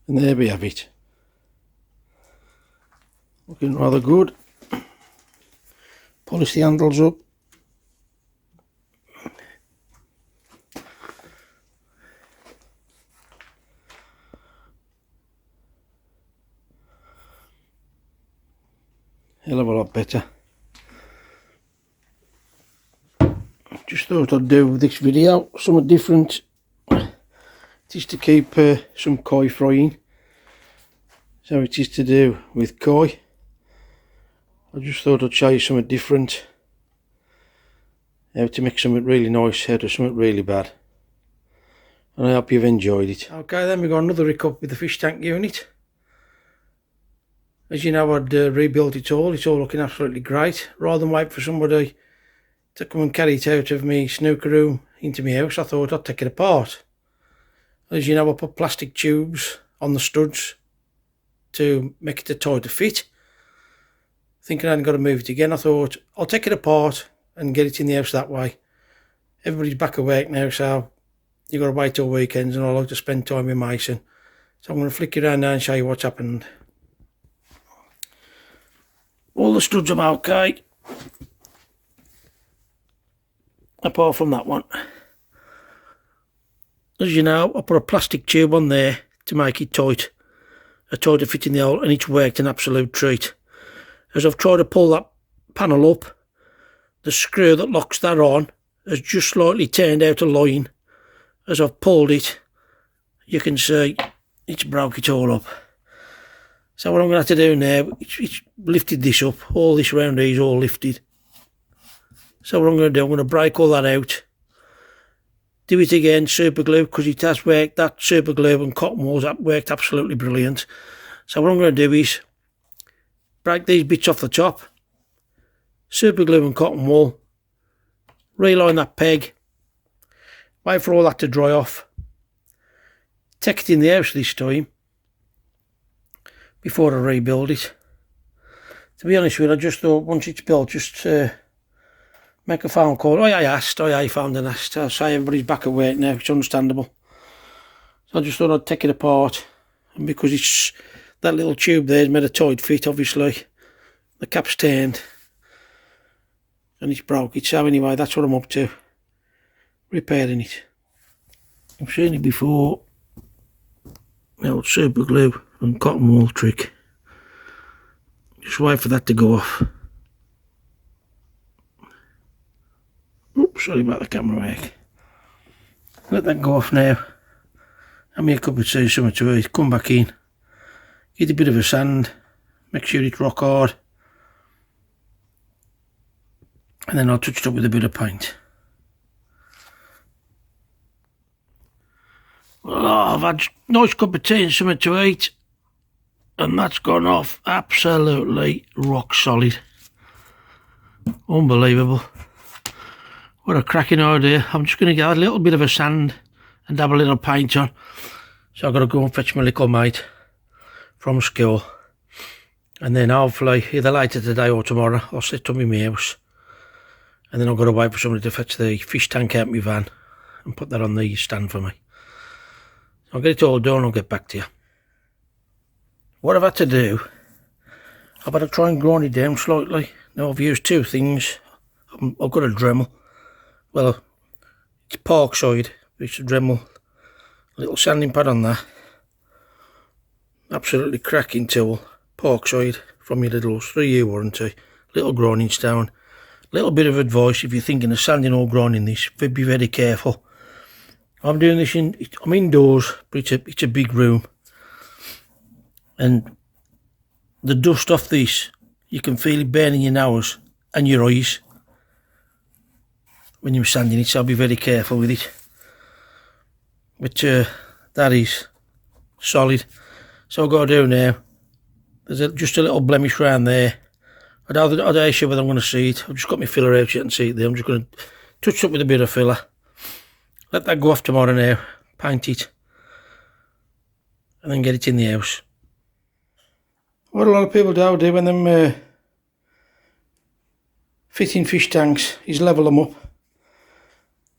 And there we have it. Looking rather good. Polish the handles up. Hell of a lot better. Just thought I'd do this video something different. It is to keep some koi frying. So it is to do with koi. I just thought I'd show you something different. How to make something really nice out of something really bad. And I hope you've enjoyed it. Okay, then we've got another rig up with the fish tank unit. As you know, I'd rebuilt it all. It's all looking absolutely great. Rather than wait for somebody to come and carry it out of my snooker room into my house, I thought I'd take it apart. As you know, I put plastic tubes on the studs to make it a tighter fit. Thinking I hadn't got to move it again, I thought I'll take it apart and get it in the house that way. Everybody's back at work now, so you've got to wait till weekends, and I like to spend time with Mason. So I'm going to flick you around now and show you what's happened. All the studs are okay, apart from that one. As you know, I put a plastic tube on there to make it tight, a tighter fit in the hole, and it's worked an absolute treat. As I've tried to pull that panel up, the screw that locks that on has just slightly turned out of line. As I've pulled it, you can see it's broke it all up. So what I'm going to have to do now, it's lifted this up, all this round here is all lifted. So what I'm going to do, I'm going to break all that out, do it again, super glue, because it has worked, that super glue and cotton walls, that worked absolutely brilliant. So what I'm going to do is break these bits off the top, super glue and cotton wool, reline that peg, wait for all that to dry off, take it in the house this time before I rebuild it. To be honest with you, I just thought once it's built, just make a phone call. I found a nest. I'll say everybody's back at work now, it's understandable. So I just thought I'd take it apart, and because it's that little tube there's made a tight fit, obviously the cap's turned and it's broke it. So anyway, that's what I'm up to, repairing it. I've seen it before, the old super glue and cotton wool trick. Just wait for that to go off. Oops, sorry about the camera work. Let that go off now. Have me a cup of tea, something to eat, come back in, get a bit of a sand, make sure it's rock hard, and then I'll touch it up with a bit of paint. Well, I've had a nice cup of tea and something to eat, and that's gone off absolutely rock solid. Unbelievable. What a cracking idea. I'm just going to get a little bit of a sand and dab a little paint on. So I've got to go and fetch my little mate from school, and then hopefully either later today or tomorrow I'll sit up in my house, and then I've got to wait for somebody to fetch the fish tank out of my van and put that on the stand for me. I'll get it all done, I'll get back to you. What I've had to do, I've had to try and grind it down slightly. Now I've used two things. I've got a Dremel. Well, it's Parkside, it's a Dremel. A little sanding pad on that. Absolutely cracking tool. Parkside from your little 3-year warranty. Little grinding stone. Little bit of advice if you're thinking of sanding or grinding this, be very careful. I'm doing this I'm indoors, but it's a big room. And the dust off this, you can feel it burning your nose and your eyes when you're sanding it, so I'll be very careful with it. But that is solid. So I've got to do now, there's just a little blemish around there. I don't sure whether I'm going to see it. I've just got my filler out yet and see it there. I'm just going to touch it up with a bit of filler. Let that go off tomorrow now, paint it, and then get it in the house. What a lot of people do when them fitting fish tanks is level them up.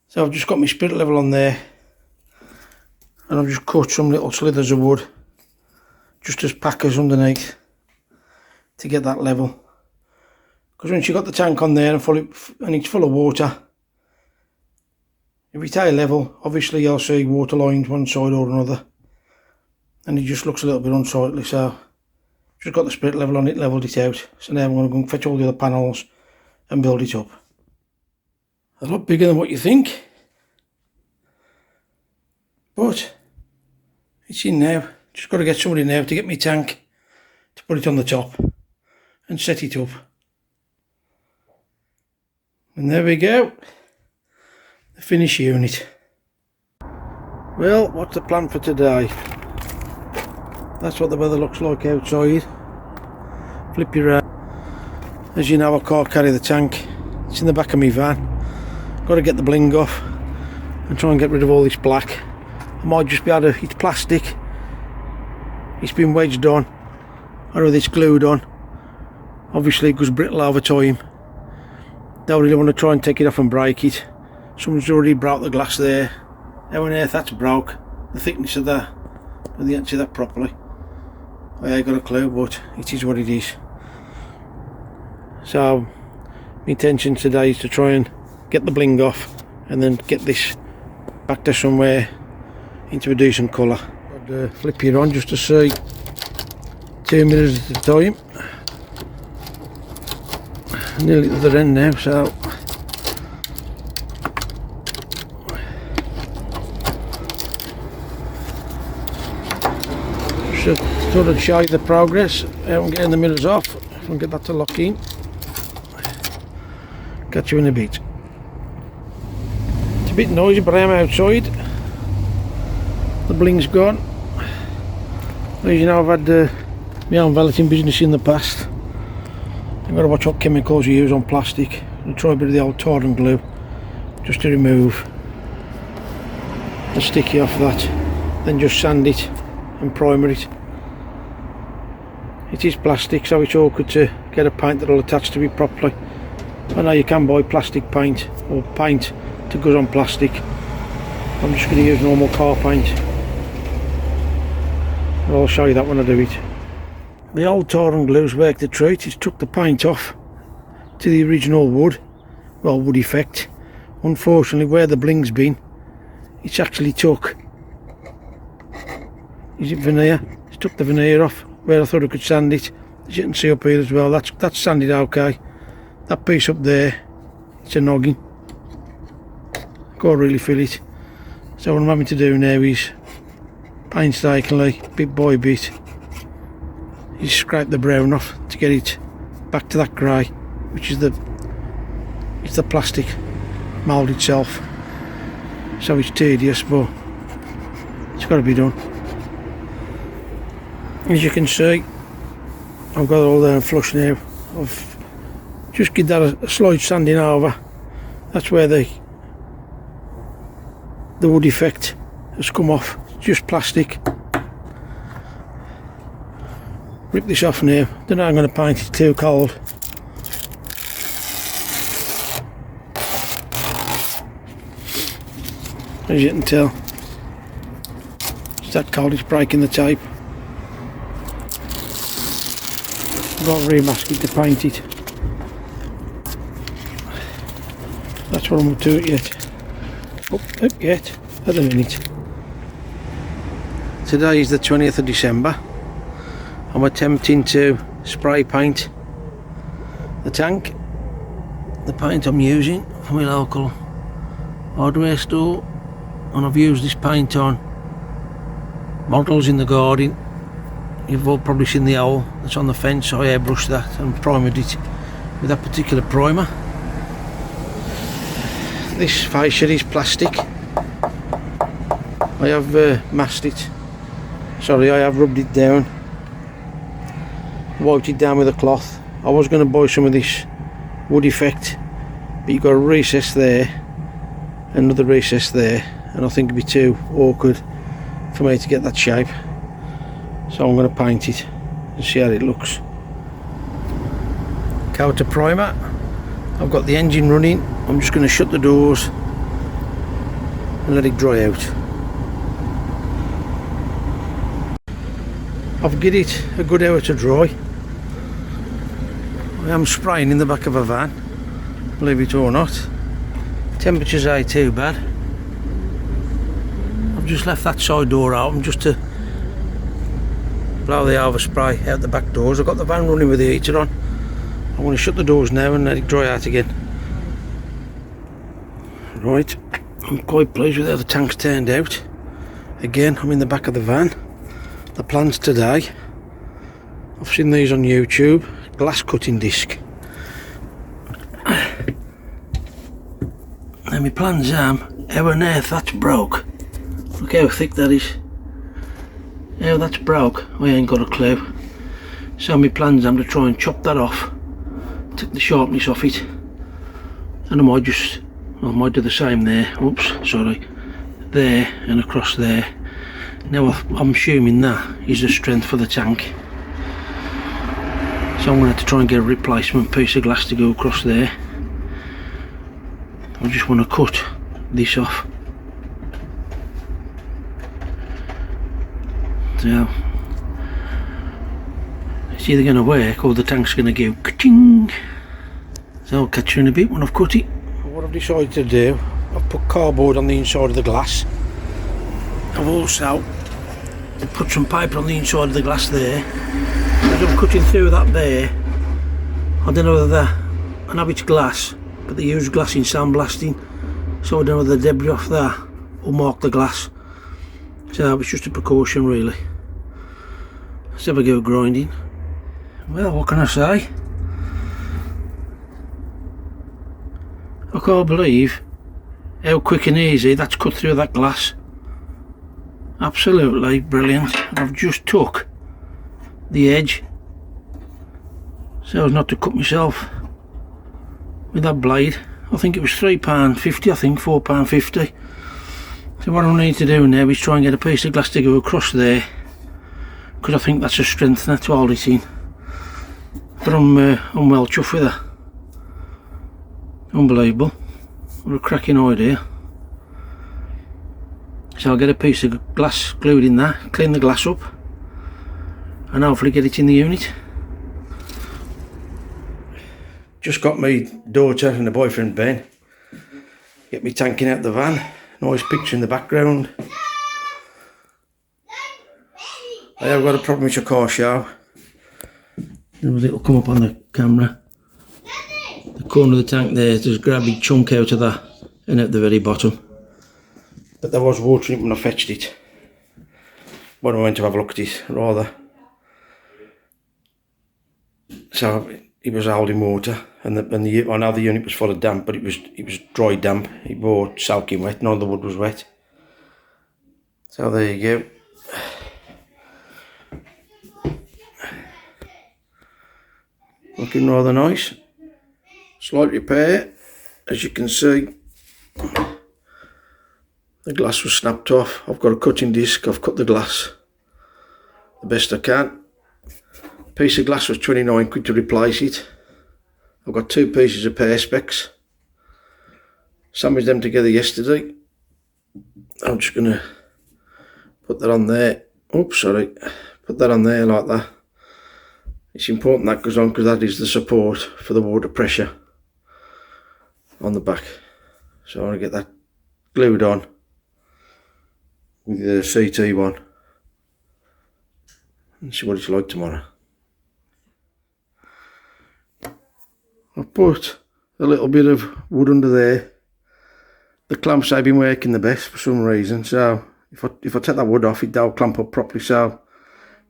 So I've just got my spirit level on there, and I've just cut some little slithers of wood just as packers underneath to get that level. Because once you've got the tank on there and it's full of water, if it's high level, obviously you'll see water lines one side or another, and it just looks a little bit unsightly. So just got the spirit level on it, levelled it out. So now I'm going to go and fetch all the other panels and build it up. A lot bigger than what you think, but it's in now. Just got to get somebody now to get my tank to put it on the top and set it up. And there we go, the finished unit. Well, what's the plan for today? That's what the weather looks like outside. Flip you around. As you know, I can't carry the tank. It's in the back of my van. Got to get the bling off and try and get rid of all this black. I might just be able to, it's plastic. It's been wedged on, or it's glued on. Obviously it goes brittle over time. Don't really want to try and take it off and break it. Someone's already broke the glass there. How on earth that's broke? The thickness of that. I didn't see that properly. I ain't got a clue, but it is what it is. So my intention today is to try and get the bling off and then get this back to somewhere into a decent colour. I'd flip it on just to see 2 minutes at a time. Nearly to the end now, so should sort of show you the progress. I'm getting the mirrors off. If I can get that to lock in. Catch you in a bit. It's a bit noisy, but I am outside. The bling's gone. As you know, I've had my own valeting business in the past. I've got to watch what chemicals you use on plastic and try a bit of the old tar and glue just to remove the sticky off that, then just sand it and primer it. It is plastic, so it's awkward to get a paint that will attach to it properly. I know you can buy plastic paint or paint to go on plastic. I'm just going to use normal car paint. I'll show you that when I do it. The old tar and glue's worked a treat. It's took the paint off to the original wood, well, wood effect. Unfortunately, where the bling's been, it's actually took, is it veneer? It's took the veneer off where I thought I could sand it. As you can see up here as well, that's sanded okay. That piece up there, it's a noggin. Can't really feel it. So what I'm having to do now is painstakingly, bit by bit, you scrape the brown off to get it back to that grey, which is it's the plastic mould itself. So it's tedious, but it's got to be done. As you can see, I've got it all there and flush now. I've just give that a slight sanding over. That's where the wood effect has come off. It's just plastic. Rip this off now. Don't know, I'm going to paint it too cold. As you can tell, it's that cold, it's breaking the tape. I've got to remask it to paint it. That's what I'm going to do yet. Up yet, at the minute. Today is the 20th of December. I'm attempting to spray paint the tank. The paint I'm using from my local hardware store, and I've used this paint on models in the garden. You've all probably seen the owl that's on the fence, so I airbrushed that and primed it with that particular primer. This fascia is plastic. I have masked it. Sorry, I have rubbed it down, wiped it down with a cloth. I was going to buy some of this wood effect, but you've got a recess there, another recess there, and I think it'd be too awkward for me to get that shape. So I'm going to paint it and see how it looks. Counter primer. I've got the engine running. I'm just going to shut the doors and let it dry out. I've given it a good hour to dry. I am spraying in the back of a van, believe it or not. Temperatures ain't too bad. I've just left that side door open just to blow the overspray out the back doors. I've got the van running with the heater on. I'm going to shut the doors now and let it dry out again. Right, I'm quite pleased with how the tank's turned out. Again, I'm in the back of the van. The plans today, I've seen these on YouTube, glass cutting disc. And my plans are, how on earth that's broke. Look how thick that is. How that's broke, I ain't got a clue. So my plans are to try and chop that off, take the sharpness off it, and I might do the same there. Oops, sorry. There and across there. Now I'm assuming that is the strength for the tank. So I'm going to have to try and get a replacement piece of glass to go across there. I just want to cut this off. So it's either going to work or the tank's going to go ka-ching. So I'll catch you in a bit when I've cut it. What I've decided to do, I've put cardboard on the inside of the glass. I've also put some paper on the inside of the glass there. As I'm cutting through that there, I don't know whether I know it's glass, but they use glass in sandblasting, so I don't know whether the debris off that will mark the glass. So it's just a precaution really. Let's have a go grinding. Well, what can I say? I can't believe how quick and easy that's cut through that glass. Absolutely brilliant. I've just took the edge so as not to cut myself with that blade. I think it was £3.50, I think £4.50. So what I need to do now is try and get a piece of glass to go across there, because I think that's a strengthener to hold it in. But I'm well chuffed with that. Unbelievable. What a cracking idea. So I'll get a piece of glass glued in there, clean the glass up, and hopefully get it in the unit. Just got my daughter and the boyfriend Ben. Get me tanking out the van. Nice picture in the background. I have got a problem with your car show. It'll come up on the camera. The corner of the tank there's a grabby chunk out of that and at the very bottom. But there was water in it when I fetched it. When I went to have a look at it, rather. So it was holding water, and I know the unit was full of damp, but it was dry damp. It was soaking wet. None of the wood was wet. So there you go. Looking rather nice. Slight repair, as you can see. The glass was snapped off. I've got a cutting disc. I've cut the glass the best I can. Piece of glass was 29 quid to replace it. I've got two pieces of perspex. Sandwiched them together yesterday. I'm just going to put that on there. Oops, sorry. Put that on there like that. It's important that goes on because that is the support for the water pressure on the back. So I want to get that glued on with the CT one and see what it's like tomorrow. I've put a little bit of wood under there. The clamps have been working the best for some reason, so if I take that wood off, it don't clamp up properly, so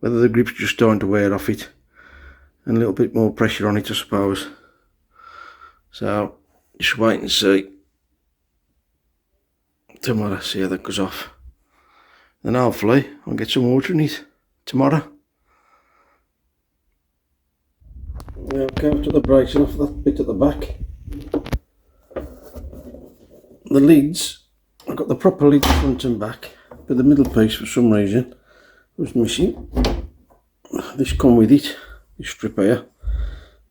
whether the grip's just starting to wear off it and a little bit more pressure on it, I suppose. So just wait and see tomorrow, see how that goes off. Then hopefully I'll get some water in it tomorrow. Now I've got the bracing off that bit at the back. The lids, I've got the proper lids front and back, but the middle piece for some reason was missing. This come with it, this strip here.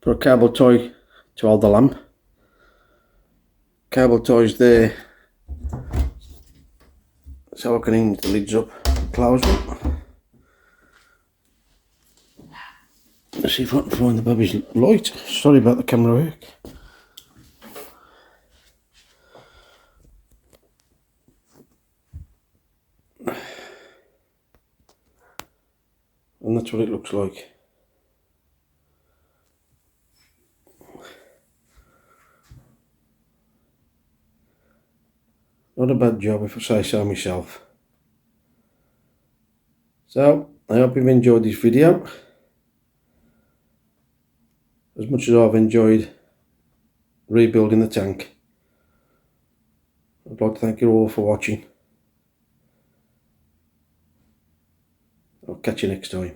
Put a cable tie to hold the lamp. Cable ties there, so I can hinge the lids up, close them. Let's see if I can find the baby's light. Sorry about the camera work. And that's what it looks like. Not a bad job if I say so myself. So, I hope you've enjoyed this video as much as I've enjoyed rebuilding the tank. I'd like to thank you all for watching. I'll catch you next time.